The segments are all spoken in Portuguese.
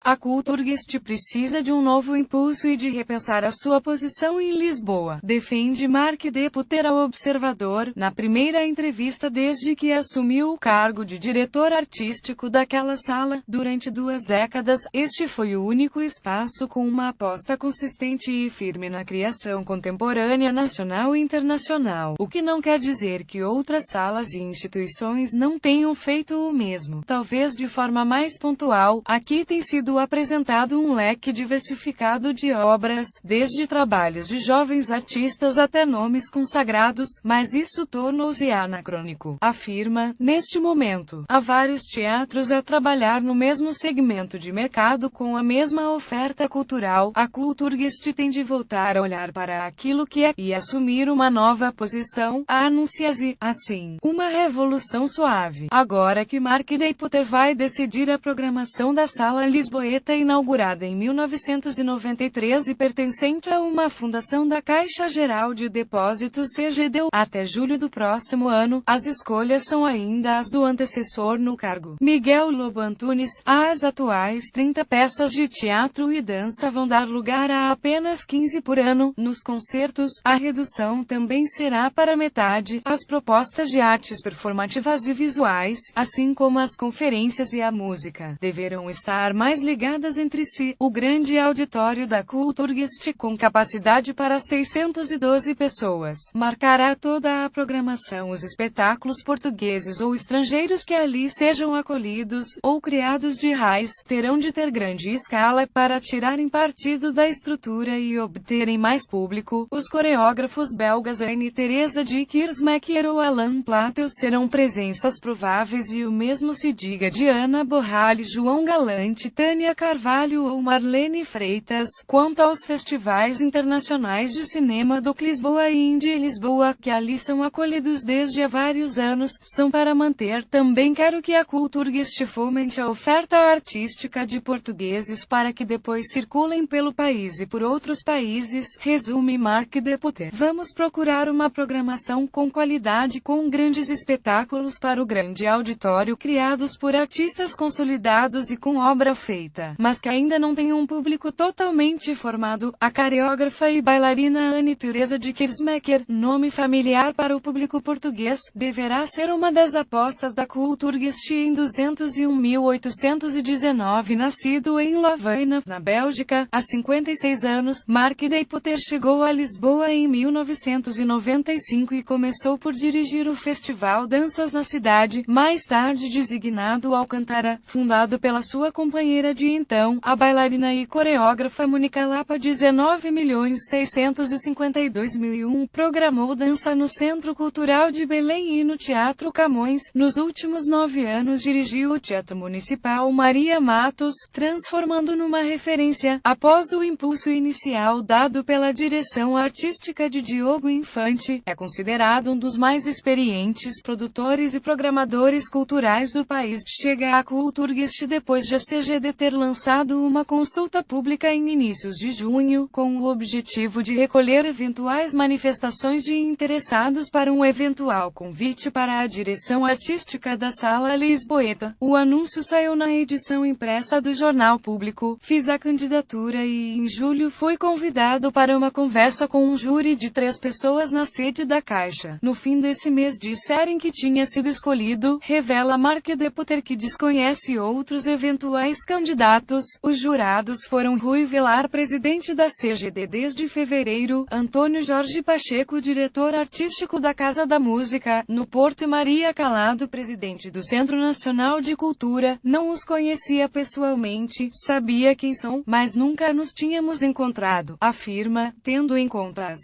A Kulturgest precisa de um novo impulso e de repensar a sua posição em Lisboa, defende Mark de Puter ao Observador, na primeira entrevista desde que assumiu o cargo de diretor artístico daquela sala. Durante 2 décadas, este foi o único espaço com uma aposta consistente e firme na criação contemporânea nacional e internacional, o que não quer dizer que outras salas e instituições não tenham feito o mesmo. Talvez de forma mais pontual, aqui tem sido apresentado um leque diversificado de obras, desde trabalhos de jovens artistas até nomes consagrados, mas isso tornou-se anacrônico. Afirma, neste momento, há vários teatros a trabalhar no mesmo segmento de mercado com a mesma oferta cultural. A Kulturgest tem de voltar a olhar para aquilo que é, e assumir uma nova posição, anuncia-se, assim, uma revolução suave. Agora que Mark de Puter vai decidir a programação da Sala Lisboeta, inaugurada em 1993 e pertencente a uma fundação da Caixa Geral de Depósitos CGD, até julho do próximo ano, as escolhas são ainda as do antecessor no cargo, Miguel Lobo Antunes. As atuais 30 peças de teatro e dança vão dar lugar a apenas 15 por ano. Nos concertos, a redução também será para metade. As propostas de artes performativas e visuais, assim como as conferências e a música, deverão estar mais ligadas entre si. O grande auditório da Kulturgest, com capacidade para 612 pessoas, marcará toda a programação. Os espetáculos portugueses ou estrangeiros que ali sejam acolhidos, ou criados de raiz, terão de ter grande escala, para tirarem partido da estrutura e obterem mais público. Os coreógrafos belgas Anne-Therese de Keersmaker ou Alan Platel serão presenças prováveis, e o mesmo se diga de Ana Borralho, João Galante, Tânia Carvalho ou Marlene Freitas. Quanto aos festivais internacionais de cinema do Lisboa e Indie Lisboa, que ali são acolhidos desde há vários anos, são para manter. Também quero que a Kulturgest fomente a oferta artística de portugueses para que depois circulem pelo país e por outros países, resume Mark de Puter. Vamos procurar uma programação com qualidade, com grandes espetáculos para o grande auditório, criados por artistas consolidados e com obra feita, mas que ainda não tem um público totalmente formado. A coreógrafa e bailarina Anne-Therese de Keersmaker, nome familiar para o público português, deverá ser uma das apostas da Kulturgest. Em 201.819, nascido em Louvain, na Bélgica, há 56 anos, Mark de Puter chegou a Lisboa em 1995 e começou por dirigir o Festival Danças na cidade, mais tarde designado Alcântara, fundado pela sua companheira de então, a bailarina e coreógrafa Mónica Lapa. 19.652.001, programou dança no Centro Cultural de Belém e no Teatro Camões. Nos últimos 9 anos dirigiu o Teatro Municipal Maria Matos, transformando numa referência, após o impulso inicial dado pela direção artística de Diogo Infante. É considerado um dos mais experientes produtores e programadores culturais do país. Chega à Kulturgest depois de a CGD ter lançado uma consulta pública em inícios de junho, com o objetivo de recolher eventuais manifestações de interessados para um eventual convite para a direção artística da Sala Lisboeta. O anúncio saiu na edição impressa do Jornal Público. Fiz a candidatura e, em julho, fui convidado para uma conversa com um júri de 3 pessoas na sede da Caixa. No fim desse mês disserem que tinha sido escolhido, revela Mark de Puter, que desconhece outros eventuais candidatos. Os jurados foram Rui Vilar, presidente da CGD desde fevereiro, Antônio Jorge Pacheco, diretor artístico da Casa da Música, no Porto, e Maria Calado, presidente do Centro Nacional de Cultura. Não os conhecia pessoalmente, sabia quem são, mas nunca nos tínhamos encontrado, afirma, tendo em conta as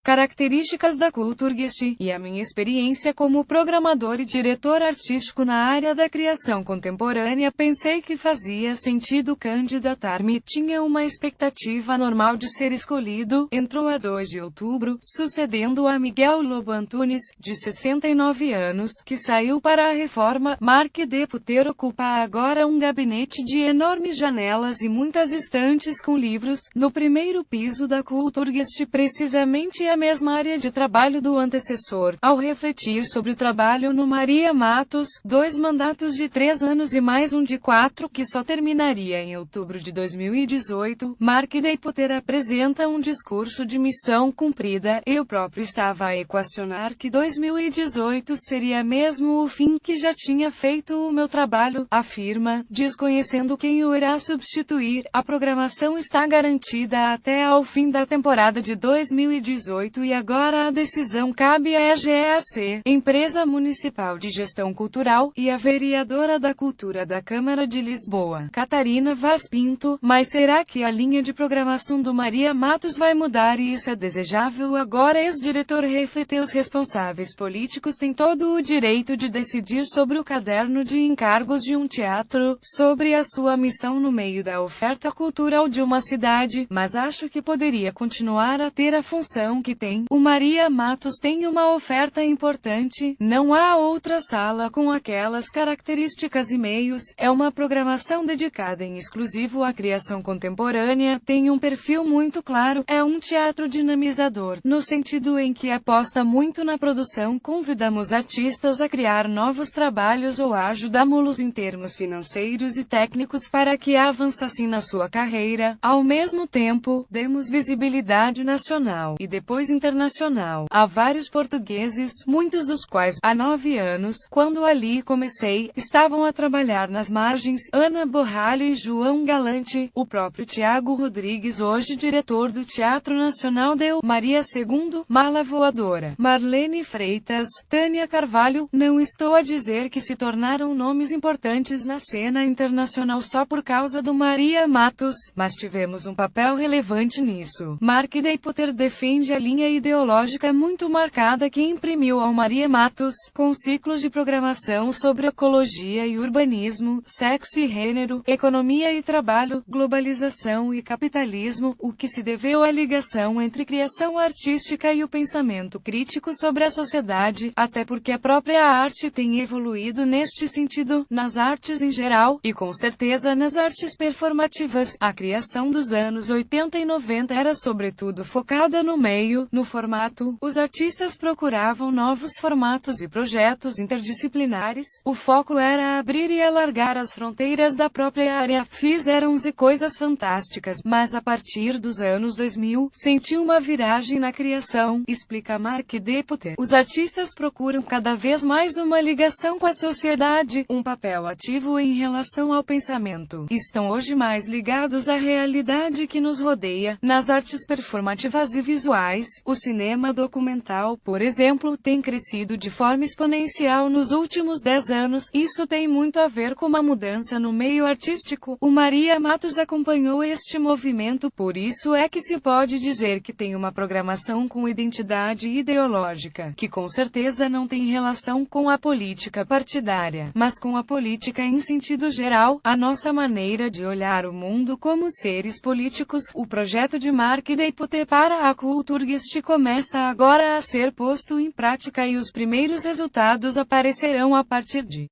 características da Kulturgest e a minha experiência como programador e diretor artístico na área da criação contemporânea, pensei que fazia sentido candidatar-me. Tinha uma expectativa normal de ser escolhido. Entrou a 2 de outubro, sucedendo a Miguel Lobo Antunes, de 69 anos, que saiu para a reforma. Mark de Puter ocupa agora um gabinete de enormes janelas e muitas estantes com livros, no primeiro piso da Kulturgest, precisamente a mesma área de trabalho do antecessor. Ao refletir sobre o trabalho no Maria Matos, 2 mandatos de 3 anos e mais um de 4 que só terminaria em outubro de 2018, Mark Deputer apresenta um discurso de missão cumprida. Eu próprio estava a equacionar que 2018 seria mesmo o fim, que já tinha feito o meu trabalho, afirma, desconhecendo quem o irá substituir. A programação está garantida até ao fim da temporada de 2018 e agora a decisão cabe à EGEAC, Empresa Municipal de Gestão Cultural, e à vereadora da Cultura da Câmara de Lisboa, Catarina Vaz Pinto. Mas será que a linha de programação do Maria Matos vai mudar e isso é desejável? Agora ex-diretor refleteu: os responsáveis políticos têm todo o direito de decidir sobre o caderno de encargos de um teatro, sobre a sua missão no meio da oferta cultural de uma cidade, mas acho que poderia continuar a ter a função que tem. O Maria Matos tem uma oferta importante, não há outra sala com aquelas características e meios, é uma programação dedicada em exclusivo à criação contemporânea, tem um perfil muito claro, é um teatro dinamizador, no sentido em que aposta muito na produção, convidamos artistas a criar novos trabalhos ou ajudamos-los em termos financeiros e técnicos para que avançassem na sua carreira, ao mesmo tempo, demos visibilidade nacional, e depois internacional, a vários portugueses, muitos dos quais, há 9 anos, quando ali comecei, estavam a trabalhar nas margens, Ana Borralho e João Galante, o próprio Tiago Rodrigues, hoje diretor do Teatro Nacional, deu, Maria II, Mala Voadora, Marlene Freitas, Tânia Carvalho. Não estou a dizer que se tornaram nomes importantes na cena internacional só por causa do Maria Matos, mas tivemos um papel relevante nisso. Mark Deputer defende a linha ideológica muito marcada que imprimiu ao Maria Matos, com ciclos de programação sobre ecologia e urbanismo, sexo e gênero, economia e trabalho, globalização e capitalismo, o que se deveu à ligação entre criação artística e o pensamento crítico sobre a sociedade, até porque a própria arte tem evoluído neste sentido, nas artes em geral, e com certeza nas artes performativas. A criação dos anos 80 e 90 era sobretudo focada no meio, no formato. Os artistas procuravam novos formatos e projetos interdisciplinares. O foco era abrir e alargar as fronteiras da própria área. Fizeram-se coisas fantásticas, mas a partir dos anos 2000, senti uma viragem na criação, explica Mark Deputer. Os artistas procuram cada vez mais uma ligação com a sociedade, um papel ativo em relação ao pensamento. Estão hoje mais ligados à realidade que nos rodeia. Nas artes performativas e visuais, o cinema documental, por exemplo, tem crescido de forma exponencial nos últimos 10 anos. Isso tem muito a ver com uma mudança no meio artístico. O Maria Matos acompanhou este movimento, por isso é que se pode dizer que tem uma programação com identidade ideológica, que com certeza não tem relação com a política partidária, mas com a política em sentido geral, a nossa maneira de olhar o mundo como seres políticos. O projeto de Mark Deputer para a Kulturgest começa agora a ser posto em prática e os primeiros resultados aparecerão a partir de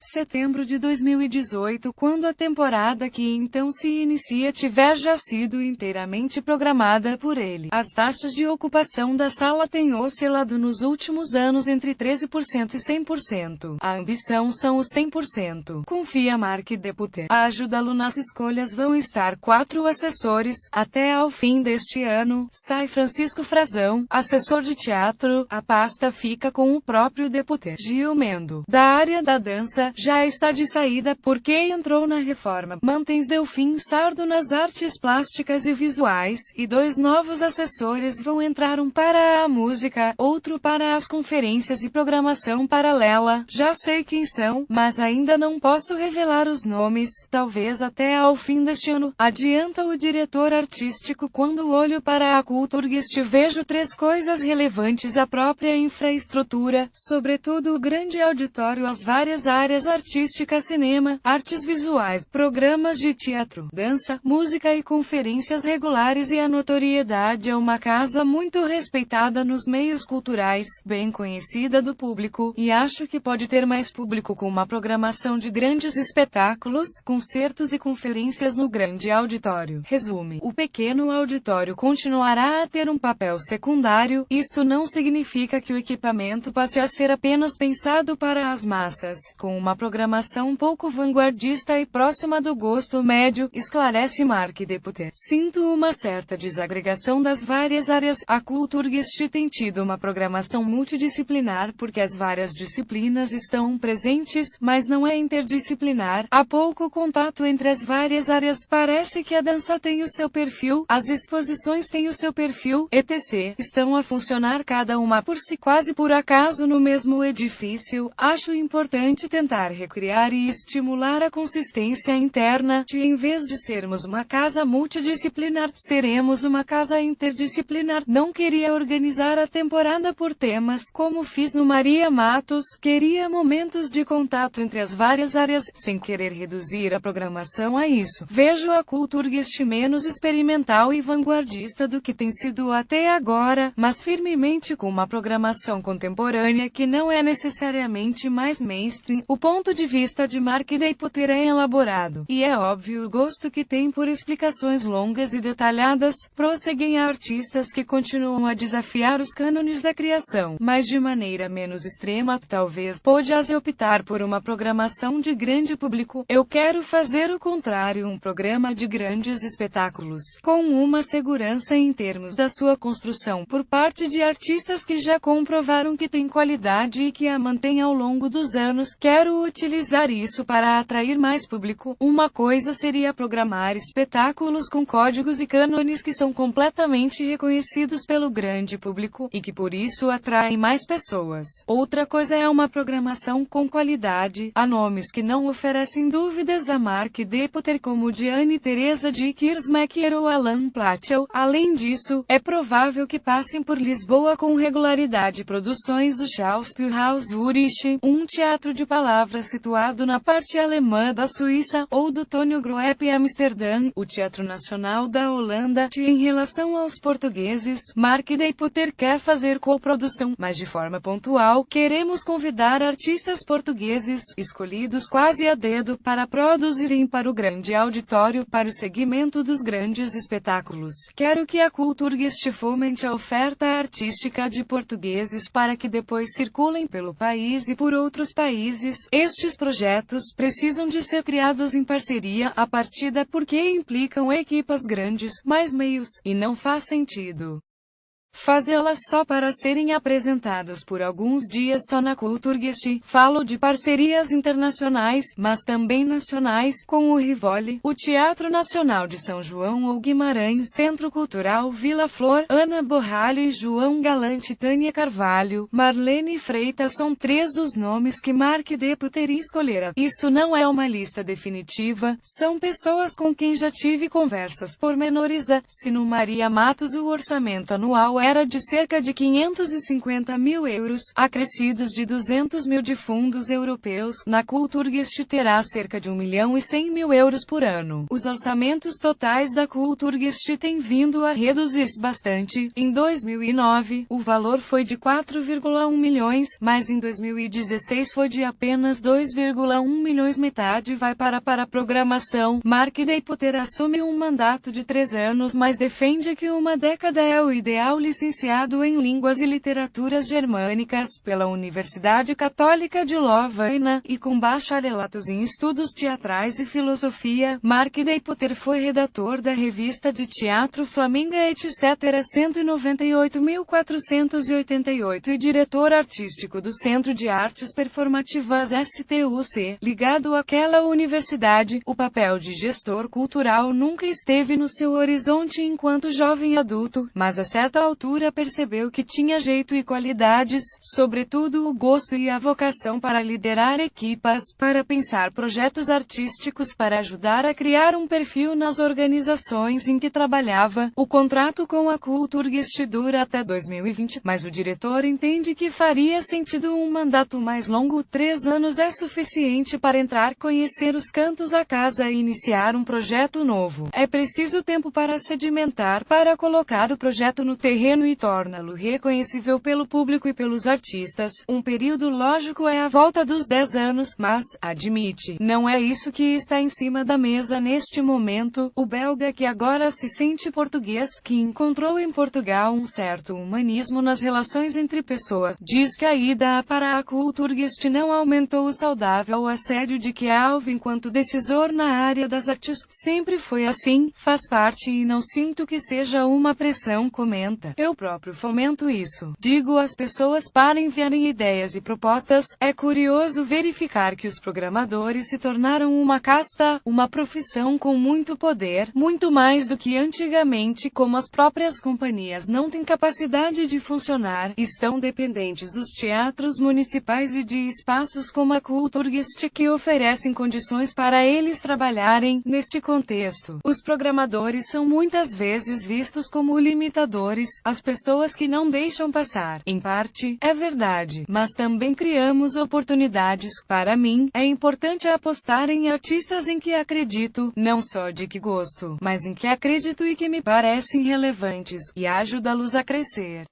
setembro de 2018, quando a temporada que então se inicia tiver já sido inteiramente programada por ele. As taxas de ocupação da sala têm oscilado nos últimos anos entre 13% e 100%. A ambição são os 100%. Confia Mark Deputer. A ajudá-lo nas escolhas vão estar 4 assessores, até ao fim deste ano. Sai Francisco Frazão, assessor de teatro. A pasta fica com o próprio Deputer. Gil Mendo, da área da dança, já está de saída porque entrou na reforma. Mantens Delfim Sardo nas artes plásticas e visuais, e 2 novos assessores vão entrar, um para a música, outro para as conferências e programação paralela. Já sei quem são, mas ainda não posso revelar os nomes, talvez até ao fim deste ano, adianta o diretor artístico. Quando olho para a Kulturgest vejo 3 coisas relevantes: a própria infraestrutura, sobretudo o grande auditório, as várias áreas licença artística, cinema, artes visuais, programas de teatro, dança, música e conferências regulares, e a notoriedade é uma casa muito respeitada nos meios culturais, bem conhecida do público, e acho que pode ter mais público com uma programação de grandes espetáculos, concertos e conferências no grande auditório. Resume: o pequeno auditório continuará a ter um papel secundário. Isto não significa que o equipamento passe a ser apenas pensado para as massas, com uma programação um pouco vanguardista e próxima do gosto médio, esclarece Mark Deputer. Sinto uma certa desagregação das várias áreas. A Kulturgest tem tido uma programação multidisciplinar porque as várias disciplinas estão presentes, mas não é interdisciplinar. Há pouco contato entre as várias áreas. Parece que a dança tem o seu perfil, as exposições têm o seu perfil, etc. Estão a funcionar cada uma por si, quase por acaso no mesmo edifício. Acho importante tentar recriar e estimular a consistência interna. Em vez de sermos uma casa multidisciplinar, seremos uma casa interdisciplinar. Não queria organizar a temporada por temas, como fiz no Maria Matos. Queria momentos de contato entre as várias áreas, sem querer reduzir a programação a isso. Vejo a Kulturgest menos experimental e vanguardista do que tem sido até agora, mas firmemente com uma programação contemporânea que não é necessariamente mais mainstream. O ponto de vista de Mark Deputer é elaborado, e é óbvio o gosto que tem por explicações longas e detalhadas. Prosseguem artistas que continuam a desafiar os cânones da criação, mas de maneira menos extrema. Talvez pudesse optar por uma programação de grande público. Eu quero fazer o contrário, um programa de grandes espetáculos, com uma segurança em termos da sua construção por parte de artistas que já comprovaram que têm qualidade e que a mantêm ao longo dos anos. Quero utilizar isso para atrair mais público. Uma coisa seria programar espetáculos com códigos e cânones que são completamente reconhecidos pelo grande público, e que por isso atraem mais pessoas. Outra coisa é uma programação com qualidade. Há nomes que não oferecem dúvidas a Mark Deputer, como Diane Teresa de Kersmacher ou Alan Platchel. Além disso, é provável que passem por Lisboa com regularidade produções do Schauspielhaus Zurich, um teatro de palavras situado na parte alemã da Suíça, ou do Tonio Groep Amsterdã, o Teatro Nacional da Holanda. Em relação aos portugueses, Mark Deputer quer fazer coprodução, mas de forma pontual. Queremos convidar artistas portugueses, escolhidos quase a dedo, para produzirem para o grande auditório, para o segmento dos grandes espetáculos. Quero que a Kulturgest fomente a oferta artística de portugueses para que depois circulem pelo país e por outros países. Estes projetos precisam de ser criados em parceria, a partida, porque implicam equipas grandes, mais meios, e não faz sentido fazê-las só para serem apresentadas por alguns dias só na Kulturgest. Falo de parcerias internacionais, mas também nacionais, com o Rivoli, o Teatro Nacional de São João ou Guimarães, Centro Cultural Vila Flor, Ana Borralho e João Galante. Tânia Carvalho, Marlene Freitas são três dos nomes que Mark Deputer escolhera. Isto não é uma lista definitiva, são pessoas com quem já tive conversas pormenores. Se no Maria Matos o orçamento anual era de cerca de 550 mil euros, acrescidos de 200 mil de fundos europeus, na Kulturgest terá cerca de 1.100.000 euros por ano. Os orçamentos totais da Kulturgest têm vindo a reduzir-se bastante. Em 2009, o valor foi de 4,1 milhões, mas em 2016 foi de apenas 2,1 milhões. Metade vai para a programação. Mark Deputer assume um mandato de 3 anos, mas defende que uma década é o ideal. Licenciado em Línguas e Literaturas Germânicas pela Universidade Católica de Lovaina, e com bacharelatos em Estudos Teatrais e Filosofia, Mark Deputer foi redator da revista de teatro Flamenga etc. 198.488 e diretor artístico do Centro de Artes Performativas STUC. Ligado àquela universidade, o papel de gestor cultural nunca esteve no seu horizonte enquanto jovem adulto, mas a certa altura arquitetura percebeu que tinha jeito e qualidades, sobretudo o gosto e a vocação para liderar equipas, para pensar projetos artísticos, para ajudar a criar um perfil nas organizações em que trabalhava. O contrato com a Kulturgest dura até 2020, mas o diretor entende que faria sentido um mandato mais longo. 3 anos é suficiente para entrar, conhecer os cantos da casa e iniciar um projeto novo. É preciso tempo para sedimentar, para colocar o projeto no terreno e torná-lo reconhecível pelo público e pelos artistas. Um período lógico é a volta dos 10 anos, mas, admite, não é isso que está em cima da mesa neste momento. O belga, que agora se sente português, que encontrou em Portugal um certo humanismo nas relações entre pessoas, diz que a ida para a Kulturgest não aumentou o saudável assédio de que Alve, enquanto decisor na área das artes, sempre foi assim, faz parte e não sinto que seja uma pressão, comenta. Eu próprio fomento isso. Digo às pessoas para enviarem ideias e propostas. É curioso verificar que os programadores se tornaram uma casta, uma profissão com muito poder, muito mais do que antigamente. Como as próprias companhias não têm capacidade de funcionar, estão dependentes dos teatros municipais e de espaços como a Kulturgest que oferecem condições para eles trabalharem. Neste contexto, os programadores são muitas vezes vistos como limitadores, as pessoas que não deixam passar. Em parte, é verdade, mas também criamos oportunidades. Para mim, é importante apostar em artistas em que acredito, não só de que gosto, mas em que acredito e que me parecem relevantes, e ajudá-los a crescer.